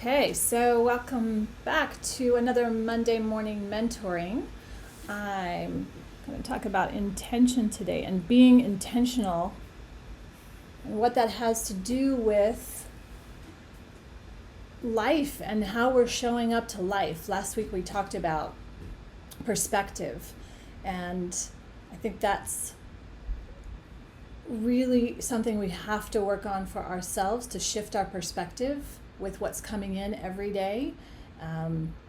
Okay, so welcome back to another Monday morning mentoring. I'm going to talk about intention today and being intentional and what that has to do with life and how we're showing up to life. Last week we talked about perspective, and I think that's really something we have to work on for ourselves, to shift our perspective with what's coming in every day.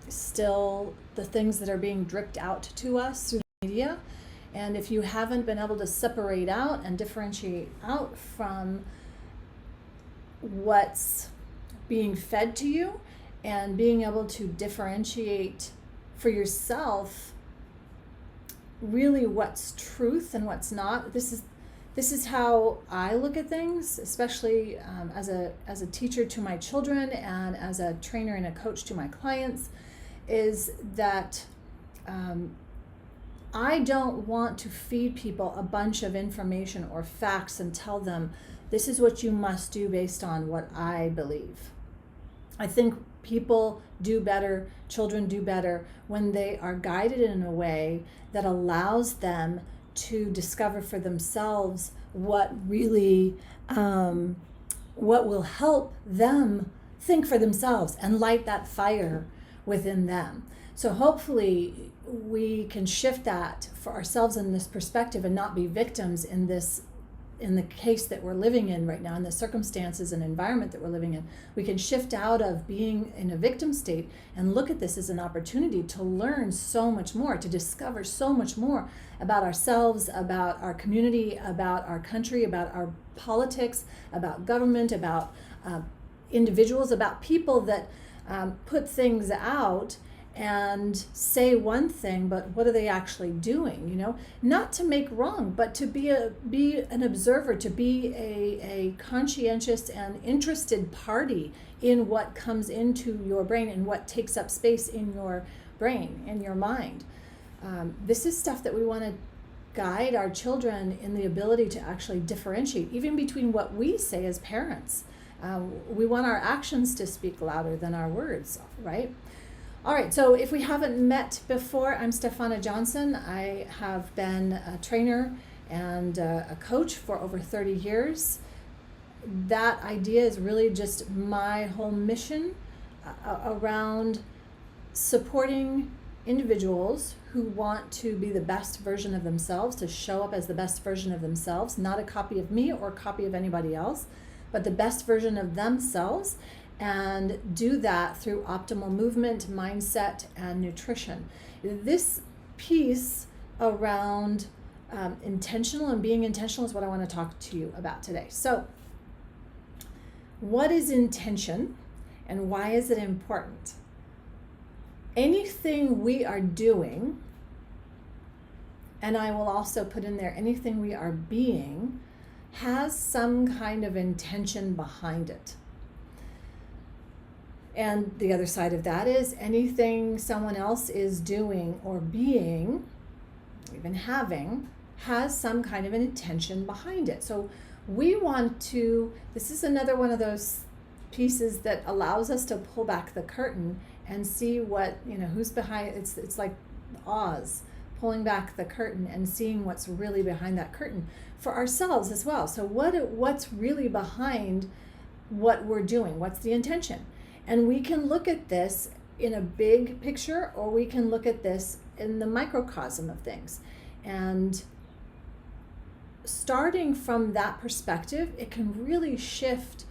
Still the things that are being dripped out to us through the media. And if you haven't been able to separate out and differentiate out from what's being fed to you and being able to differentiate for yourself really what's truth and what's not, this is how I look at things, especially as a teacher to my children and as a trainer and a coach to my clients, is that I don't want to feed people a bunch of information or facts and tell them this is what you must do based on what I believe. I think people do better, children do better, when they are guided in a way that allows them to discover for themselves what really, what will help them think for themselves and light that fire within them. So hopefully we can shift that for ourselves in this perspective and not be victims in the case that we're living in right now, in the circumstances and environment that we're living in. We can shift out of being in a victim state and look at this as an opportunity to learn so much more, to discover so much more about ourselves, about our community, about our country, about our politics, about government, about individuals, about people that put things out and say one thing, but what are they actually doing? Not to make wrong, but to be an observer, to be a conscientious and interested party in what comes into your brain and what takes up space in your brain, in your mind. This is stuff that we want to guide our children in the ability to actually differentiate, even between what we say as parents. We want our actions to speak louder than our words, right? All right, so if we haven't met before, I'm Stefana Johnson. I have been a trainer and a coach for over 30 years. That idea is really just my whole mission around supporting individuals who want to be the best version of themselves, to show up as the best version of themselves, not a copy of me or a copy of anybody else, but the best version of themselves, and do that through optimal movement, mindset, and nutrition. This piece around intentional and being intentional is what I want to talk to you about today. So, what is intention and why is it important? Anything we are doing, and I will also put in there anything we are being, has some kind of intention behind it. And the other side of that is anything someone else is doing or being, even having, has some kind of an intention behind it. So we want to, this is another one of those pieces that allows us to pull back the curtain and see what, who's behind. It's like Oz, pulling back the curtain and seeing what's really behind that curtain for ourselves as well. So what's really behind what we're doing? What's the intention? And we can look at this in a big picture, or we can look at this in the microcosm of things. And starting from that perspective, it can really shift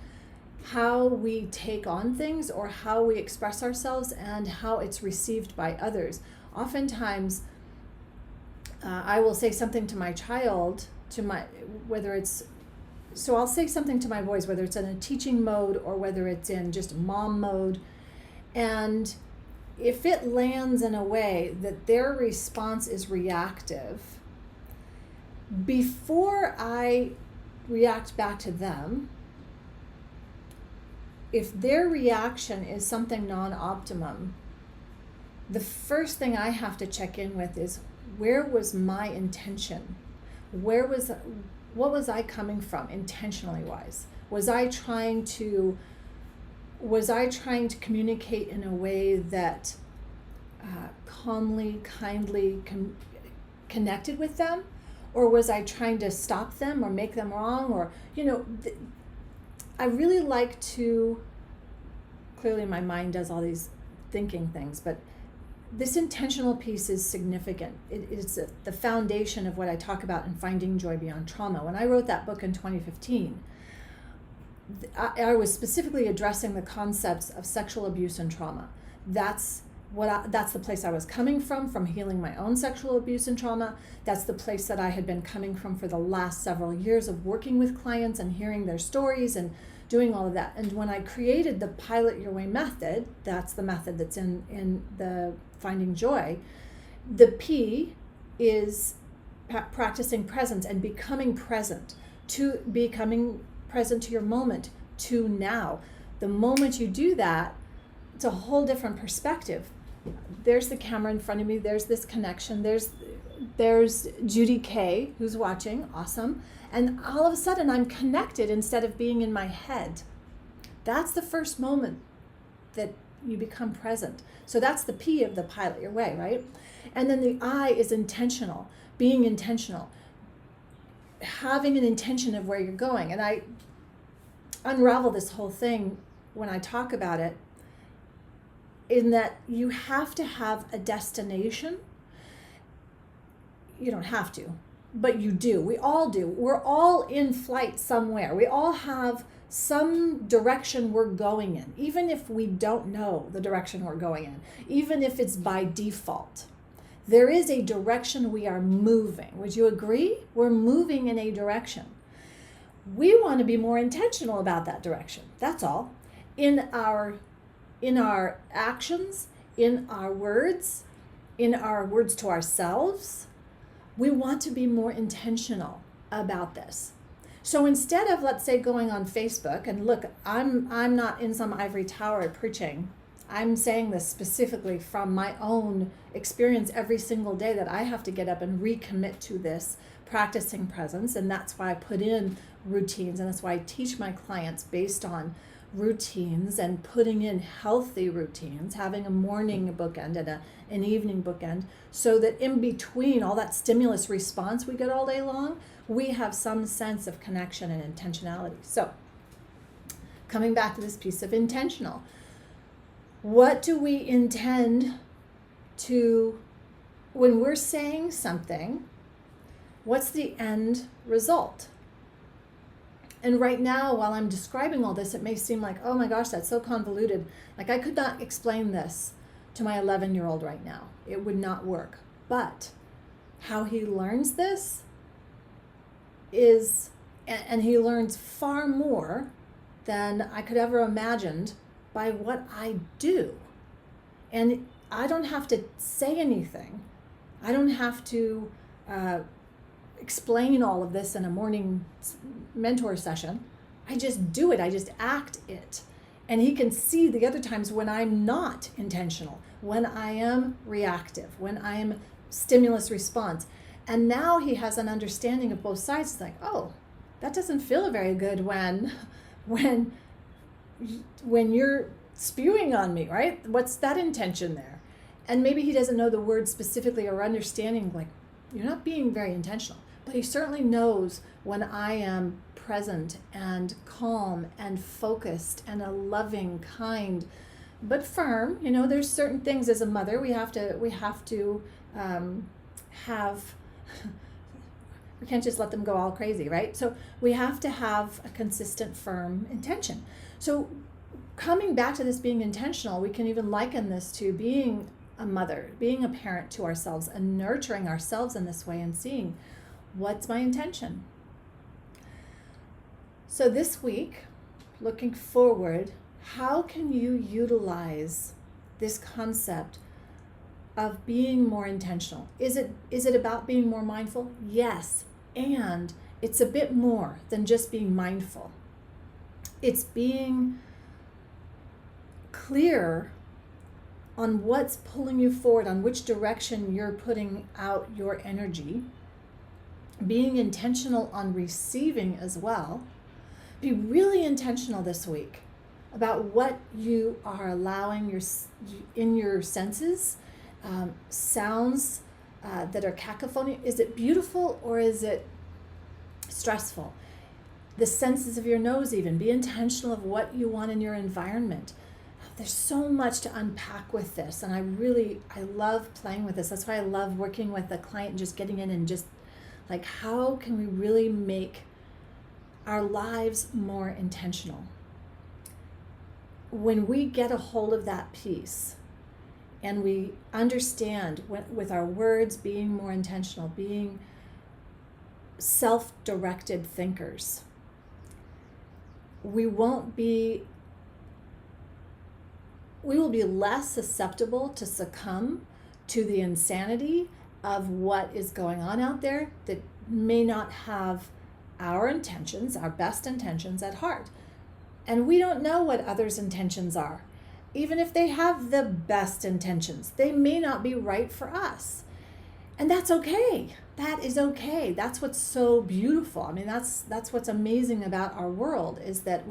how we take on things or how we express ourselves and how it's received by others. Oftentimes, I will say something to my child, so I'll say something to my boys, whether it's in a teaching mode or whether it's in just mom mode. And if it lands in a way that their response is reactive, before I react back to them, if their reaction is something non-optimum, the first thing I have to check in with is, where was my intention? What was I coming from intentionally wise? Was I trying to was I trying to communicate in a way that calmly, kindly connected with them? Or was I trying to stop them or make them wrong? Or, I really like to, clearly my mind does all these thinking things, but this intentional piece is significant. It's the foundation of what I talk about in Finding Joy Beyond Trauma. When I wrote that book in 2015, I was specifically addressing the concepts of sexual abuse and trauma. That's the place I was coming from healing my own sexual abuse and trauma. That's the place that I had been coming from for the last several years of working with clients and hearing their stories and doing all of that. And when I created the Pilot Your Way method, that's the method that's in the Finding Joy, the P is practicing presence and becoming present to your moment, to now. The moment you do that, it's a whole different perspective. There's the camera in front of me, there's this connection, there's Judy K who's watching, awesome. And all of a sudden I'm connected instead of being in my head. That's the first moment that you become present. So that's the P of the Pilot Your Way, right? And then the I is intentional, being intentional, having an intention of where you're going. And I unravel this whole thing when I talk about it, in that you have to have a destination. You don't have to, but you do. We all do. We're all in flight somewhere. We all have some direction we're going in, even if we don't know the direction we're going in, even if it's by default. There is a direction we are moving. Would you agree? We're moving in a direction. We want to be more intentional about that direction. That's all. In our actions, in our words to ourselves, we want to be more intentional about this. So instead of, let's say, going on Facebook, and look, I'm not in some ivory tower preaching. I'm saying this specifically from my own experience every single day, that I have to get up and recommit to this practicing presence. And that's why I put in routines, and that's why I teach my clients based on routines and putting in healthy routines, having a morning bookend and an evening bookend, so that in between all that stimulus response we get all day long, we have some sense of connection and intentionality. So coming back to this piece of intentional, what do we intend to, when we're saying something, what's the end result? And right now, while I'm describing all this, it may seem like, oh my gosh, that's so convoluted. Like I could not explain this to my 11-year-old right now. It would not work. But how he learns this is, and he learns far more than I could ever imagined by what I do. And I don't have to say anything. I don't have to explain all of this in a morning mentor session. I just do it. I just act it. And he can see the other times when I'm not intentional, when I am reactive, when I am stimulus response. And now he has an understanding of both sides. It's like, oh, that doesn't feel very good when you're spewing on me, right? What's that intention there? And maybe he doesn't know the word specifically or understanding, like, you're not being very intentional. But he certainly knows when I am present and calm and focused and a loving, kind, but firm. You know, there's certain things as a mother we have to have. We can't just let them go all crazy, right? So we have to have a consistent, firm intention. So coming back to this being intentional, we can even liken this to being a mother, being a parent to ourselves, and nurturing ourselves in this way and seeing, what's my intention? So this week, looking forward, how can you utilize this concept of being more intentional? Is it about being more mindful? Yes, and it's a bit more than just being mindful. It's being clear on what's pulling you forward, on which direction you're putting out your energy, being intentional on receiving as well. Be really intentional this week about what you are allowing in your senses. Sounds that are cacophony. Is it beautiful or is it stressful? The senses of your nose, even. Be intentional of what you want in your environment. There's so much to unpack with this, and I love playing with this. That's why I love working with a client and just getting in and just like, how can we really make our lives more intentional? When we get a hold of that piece and we understand with our words being more intentional, being self-directed thinkers, we will be less susceptible to succumb to the insanity of what is going on out there that may not have our intentions, our best intentions at heart. And we don't know what others' intentions are. Even if they have the best intentions, they may not be right for us. And that's okay. That is okay. That's what's so beautiful. I mean, that's what's amazing about our world, is that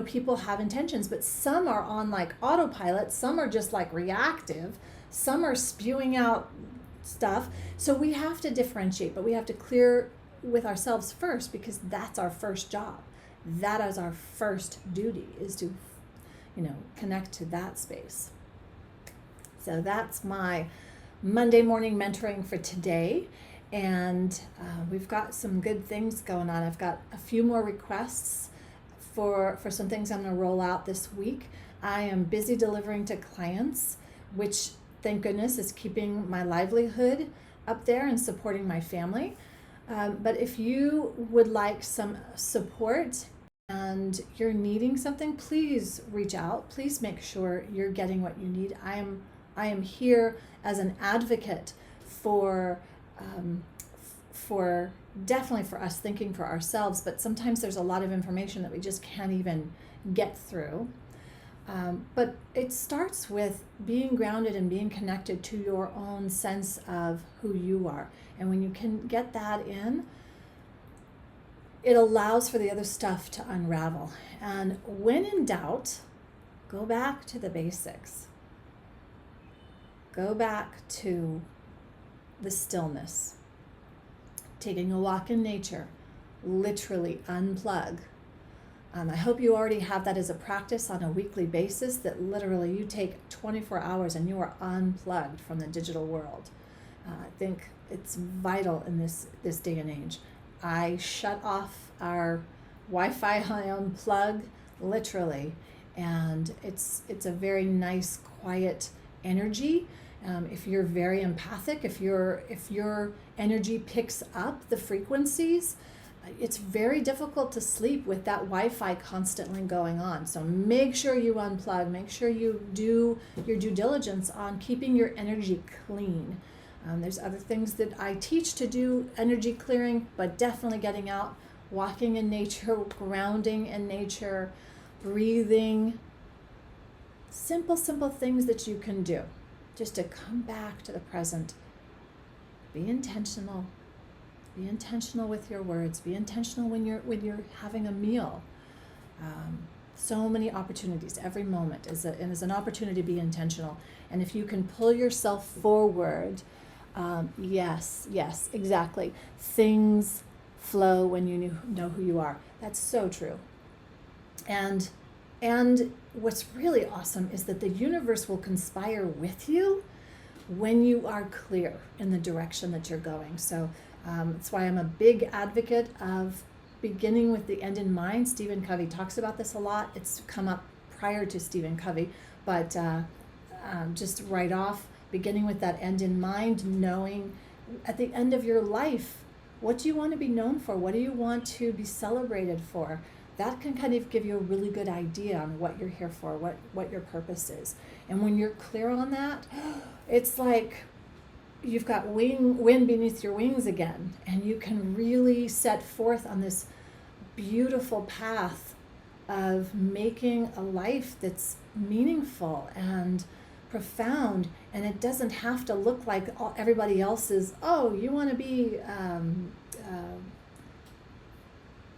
people have intentions, but some are on like autopilot, some are just like reactive, some are spewing out stuff. So we have to differentiate, but we have to clear with ourselves first, because that's our first job. That is our first duty, is to, connect to that space. So that's my Monday morning mentoring for today. And we've got some good things going on. I've got a few more requests for some things I'm going to roll out this week. I am busy delivering to clients, which, thank goodness, is keeping my livelihood up there and supporting my family. But if you would like some support and you're needing something, please reach out. Please make sure you're getting what you need. I am here as an advocate for definitely for us thinking for ourselves, but sometimes there's a lot of information that we just can't even get through. But it starts with being grounded and being connected to your own sense of who you are. And when you can get that in, it allows for the other stuff to unravel. And when in doubt, go back to the basics. Go back to the stillness. Taking a walk in nature, literally unplug. I hope you already have that as a practice on a weekly basis, that literally you take 24 hours and you are unplugged from the digital world. I think it's vital in this day and age. I shut off our Wi-Fi, I unplug literally, and it's a very nice, quiet energy. If you're very empathic, if your energy picks up the frequencies, it's very difficult to sleep with that Wi-Fi constantly going on. So make sure you unplug. Make sure you do your due diligence on keeping your energy clean. There's other things that I teach to do energy clearing, but definitely getting out, walking in nature, grounding in nature, breathing. Simple things that you can do just to come back to the present. Be intentional. Be intentional with your words. Be intentional when you're having a meal. So many opportunities. Every moment is an opportunity to be intentional. And if you can pull yourself forward, yes, exactly. Things flow when you know who you are. That's so true. And what's really awesome is that the universe will conspire with you when you are clear in the direction that you're going. So that's why I'm a big advocate of beginning with the end in mind. Stephen Covey talks about this a lot. It's come up prior to Stephen Covey, but just right off, beginning with that end in mind, knowing at the end of your life, what do you want to be known for? What do you want to be celebrated for? That can kind of give you a really good idea on what you're here for, what your purpose is. And when you're clear on that, it's like you've got wind beneath your wings again, and you can really set forth on this beautiful path of making a life that's meaningful and profound. And it doesn't have to look like everybody else's. Oh, you want to be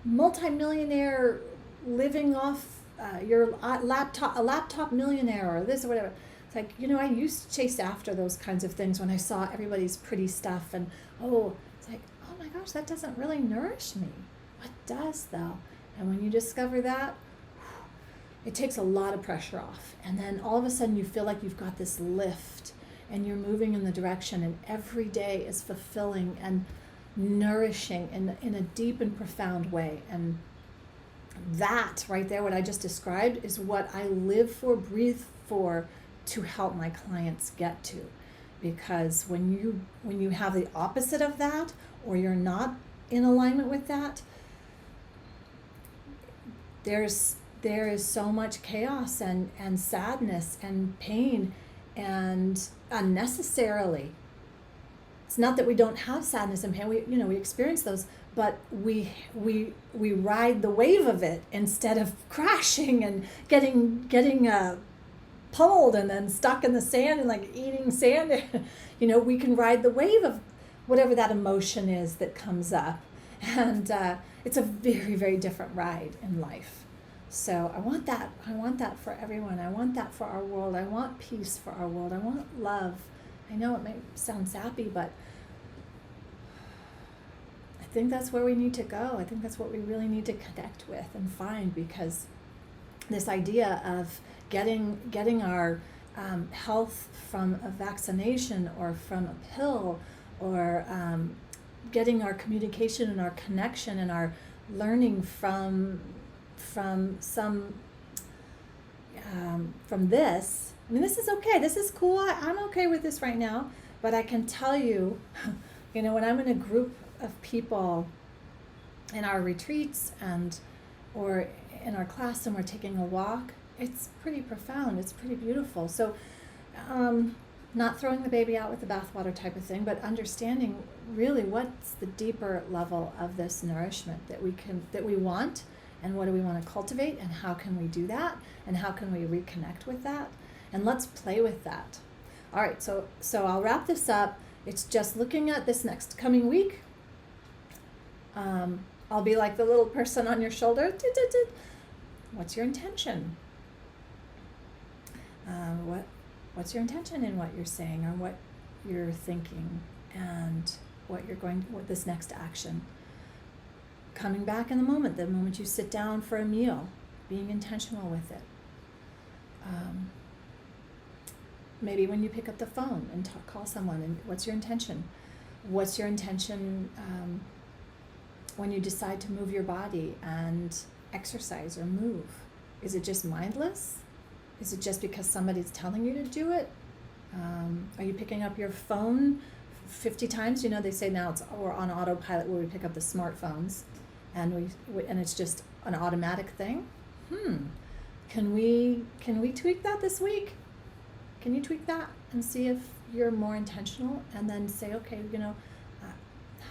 multimillionaire, living off you're a laptop millionaire or this or whatever. It's like, I used to chase after those kinds of things when I saw everybody's pretty stuff and, it's like, oh my gosh, that doesn't really nourish me. What does though? And when you discover that, it takes a lot of pressure off. And then all of a sudden you feel like you've got this lift and you're moving in the direction, and every day is fulfilling and nourishing in a deep and profound way. And that right there, what I just described, is what I live for, breathe for, to help my clients get to. Because when you have the opposite of that, or you're not in alignment with that, there is so much chaos and sadness and pain, and unnecessarily. It's not that we don't have sadness and pain. We experience those, but we ride the wave of it instead of crashing and getting pummeled and then stuck in the sand and like eating sand. We can ride the wave of whatever that emotion is that comes up, and it's a very, very different ride in life. So I want that for everyone. I want that for our world. I want peace for our world. I want love. I know it may sound sappy, but I think that's where we need to go. I think that's what we really need to connect with and find, because this idea of getting our health from a vaccination or from a pill, or getting our communication and our connection and our learning from this. I mean, this is okay. This is cool. I'm okay with this right now. But I can tell you, when I'm in a group of people in our retreats or in our class and we're taking a walk, it's pretty profound. It's pretty beautiful. So, not throwing the baby out with the bathwater type of thing, but understanding really what's the deeper level of this nourishment that we want. And what do we want to cultivate, and how can we do that, and how can we reconnect with that? And let's play with that. All right, so I'll wrap this up. It's just looking at this next coming week. I'll be like the little person on your shoulder. What's your intention? What's your intention in what you're saying, or what you're thinking, and what this next action? Coming back in the moment you sit down for a meal, being intentional with it. Maybe when you pick up the phone and call someone, and what's your intention? What's your intention when you decide to move your body and exercise or move? Is it just mindless? Is it just because somebody's telling you to do it? Are you picking up your phone 50 times? They say now we're on autopilot where we pick up the smartphones. And it's just an automatic thing. Can we tweak that this week? Can you tweak that and see if you're more intentional, and then say, okay,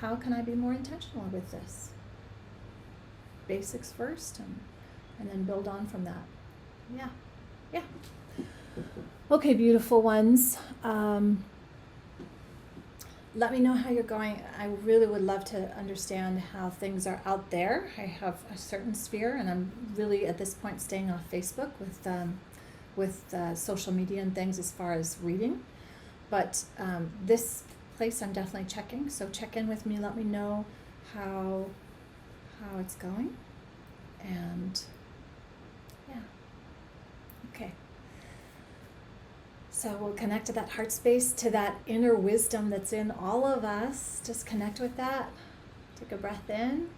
how can I be more intentional with this? Basics first, and then build on from that. Yeah. Okay, beautiful ones. Let me know how you're going. I really would love to understand how things are out there. I have a certain sphere, and I'm really at this point staying off Facebook with social media and things as far as reading. But this place I'm definitely checking. So check in with me. Let me know how it's going. And yeah. Okay. So we'll connect to that heart space, to that inner wisdom that's in all of us. Just connect with that. Take a breath in.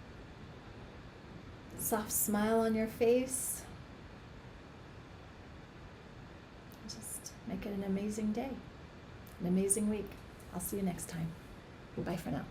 Soft smile on your face. Just make it an amazing day, an amazing week. I'll see you next time. Bye for now.